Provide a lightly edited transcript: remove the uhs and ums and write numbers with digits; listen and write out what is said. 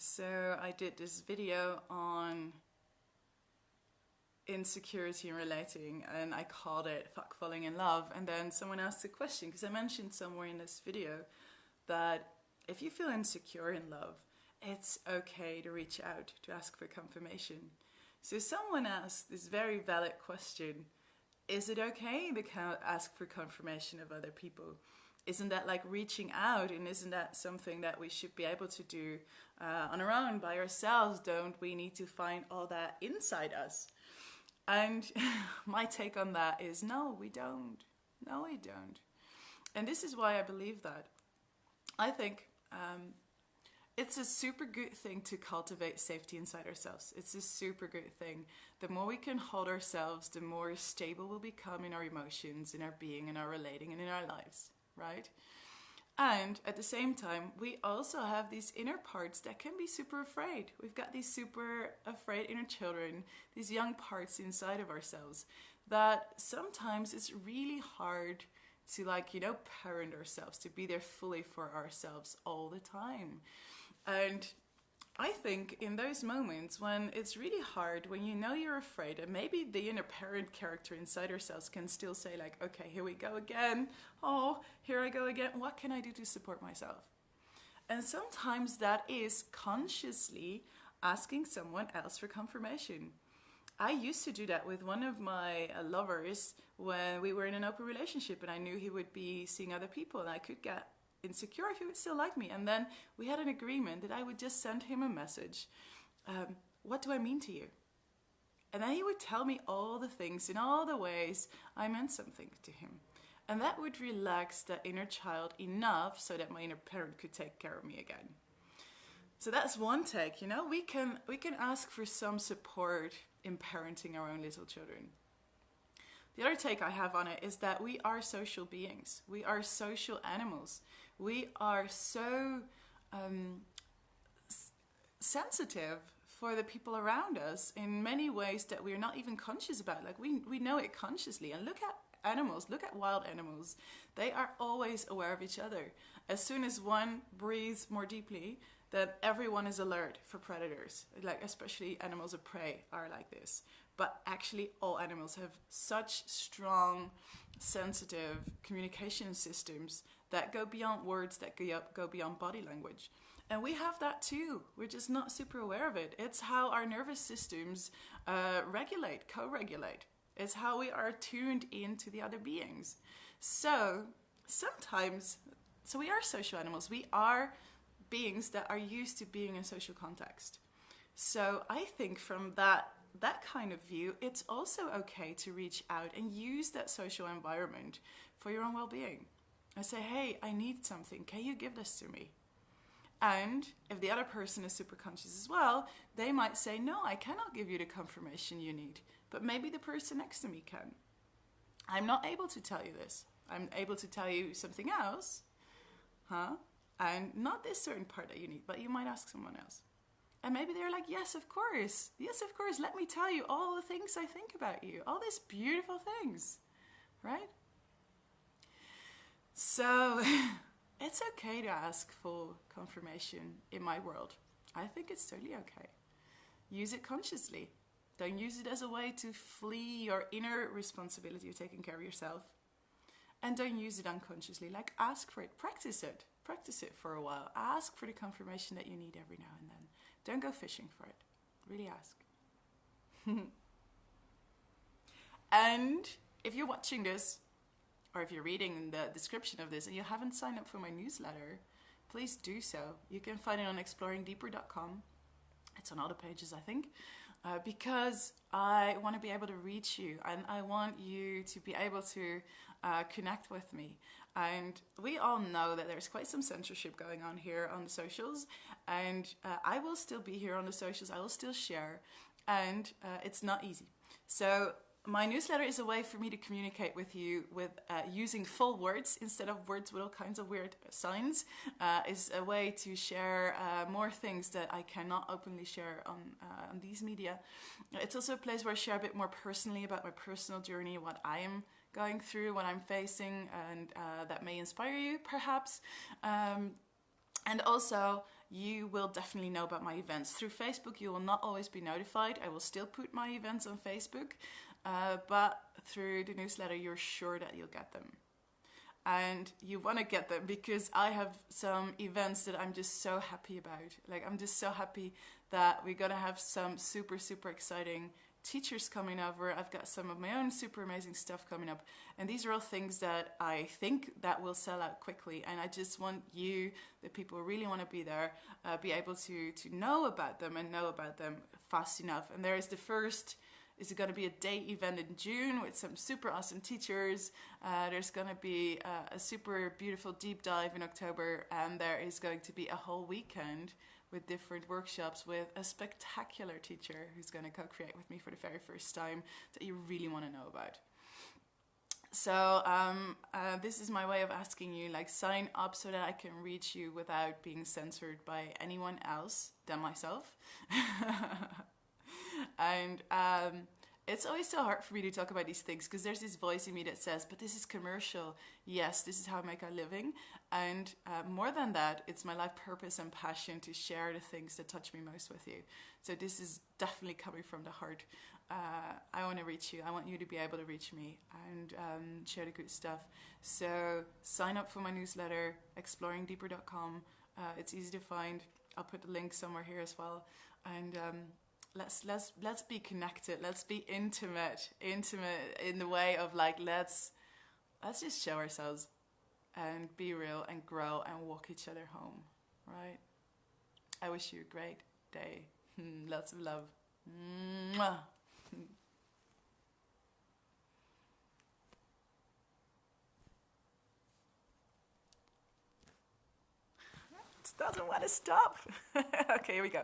So I did this video on insecurity and relating, and I called it Fuck Falling in Love. And then someone asked a question, because I mentioned somewhere in this video that if you feel insecure in love, it's okay to reach out to ask for confirmation. So someone asked this very valid question: is it okay to ask for confirmation of other people? Isn't that like reaching out, and isn't that something that we should be able to do on our own, by ourselves? Don't we need to find all that inside us? And my take on that is no, we don't. No, we don't. And this is why I believe that. I think it's a super good thing to cultivate safety inside ourselves. It's a super good thing. The more we can hold ourselves, the more stable we'll become in our emotions, in our being, in our relating, and in our lives, right? And at the same time, we also have these inner parts that can be super afraid. We've got these super afraid inner children, these young parts inside of ourselves, that sometimes it's really hard to parent ourselves, to be there fully for ourselves all the time. And I think in those moments when it's really hard, when you know you're afraid, and maybe the inner parent character inside ourselves can still say like, okay, here we go again. Oh, here I go again. What can I do to support myself? And sometimes that is consciously asking someone else for confirmation. I used to do that with one of my lovers when we were in an open relationship, and I knew he would be seeing other people, and I could get insecure if he would still like me. And then we had an agreement that I would just send him a message. What do I mean to you? And then he would tell me all the things in all the ways I meant something to him. And that would relax that inner child enough so that my inner parent could take care of me again. So that's one take, we can ask for some support in parenting our own little children. The other take I have on it is that we are social beings. We are social animals. We are so sensitive for the people around us in many ways that we're not even conscious about. Like we know it consciously. And look at animals, look at wild animals. They are always aware of each other. As soon as one breathes more deeply, then everyone is alert for predators. Like especially animals of prey are like this. But actually all animals have such strong, sensitive communication systems that go beyond words, that go beyond body language. And we have that too. We're just not super aware of it. It's how our nervous systems regulate, co-regulate. It's how we are tuned into the other beings. So sometimes, we are social animals. We are beings that are used to being in social context. So I think from that kind of view, it's also okay to reach out and use that social environment for your own well-being. I say, hey, I need something. Can you give this to me? And if the other person is super conscious as well, they might say, no, I cannot give you the confirmation you need, but maybe the person next to me can. I'm not able to tell you this. I'm able to tell you something else, and not this certain part that you need, but you might ask someone else. And maybe they're like, yes, of course. Yes, of course. Let me tell you all the things I think about you. All these beautiful things, right? So it's okay to ask for confirmation in my world. I think it's totally okay. Use it consciously. Don't use it as a way to flee your inner responsibility of taking care of yourself. And don't use it unconsciously. Like, ask for it. Practice it. Practice it for a while. Ask for the confirmation that you need every now and then. Don't go fishing for it. Really ask. And if you're watching this, or if you're reading the description of this and you haven't signed up for my newsletter, please do so. You can find it on exploringdeeper.com. It's on all the pages, I think, because I want to be able to reach you, and I want you to be able to connect with me. And we all know that there's quite some censorship going on here on the socials, and I will still be here on the socials. I will still share, and it's not easy. So my newsletter is a way for me to communicate with you with using full words instead of words with all kinds of weird signs. Is a way to share more things that I cannot openly share on these media. It's also a place where I share a bit more personally about my personal journey, what I am going through, what I'm facing, and that may inspire you perhaps. And also, you will definitely know about my events. Through Facebook, you will not always be notified. I will still put my events on Facebook, but through the newsletter, you're sure that you'll get them. And you want to get them because I have some events that I'm just so happy about. Like, I'm just so happy that we're going to have some super, super exciting teachers coming over. I've got some of my own super amazing stuff coming up. And these are all things that I think that will sell out quickly. And I just want you, the people who really want to be there, be able to know about them and know about them fast enough. And there is the first... Is it going to be a day event in June with some super awesome teachers? There's going to be a super beautiful deep dive in October, and there is going to be a whole weekend with different workshops with a spectacular teacher who's going to co-create with me for the very first time that you really want to know about. So this is my way of asking you, like, sign up so that I can reach you without being censored by anyone else than myself. And it's always so hard for me to talk about these things because there's this voice in me that says, but this is commercial. Yes, this is how I make a living. And more than that, it's my life purpose and passion to share the things that touch me most with you. So this is definitely coming from the heart. I want to reach you. I want you to be able to reach me and share the good stuff. So sign up for my newsletter, exploringdeeper.com. It's easy to find. I'll put the link somewhere here as well. And let's be connected. Let's be intimate in the way of, like, let's just show ourselves and be real and grow and walk each other home, right? I wish you a great day. Lots of love. Mwah. It doesn't want to stop. Okay, here we go.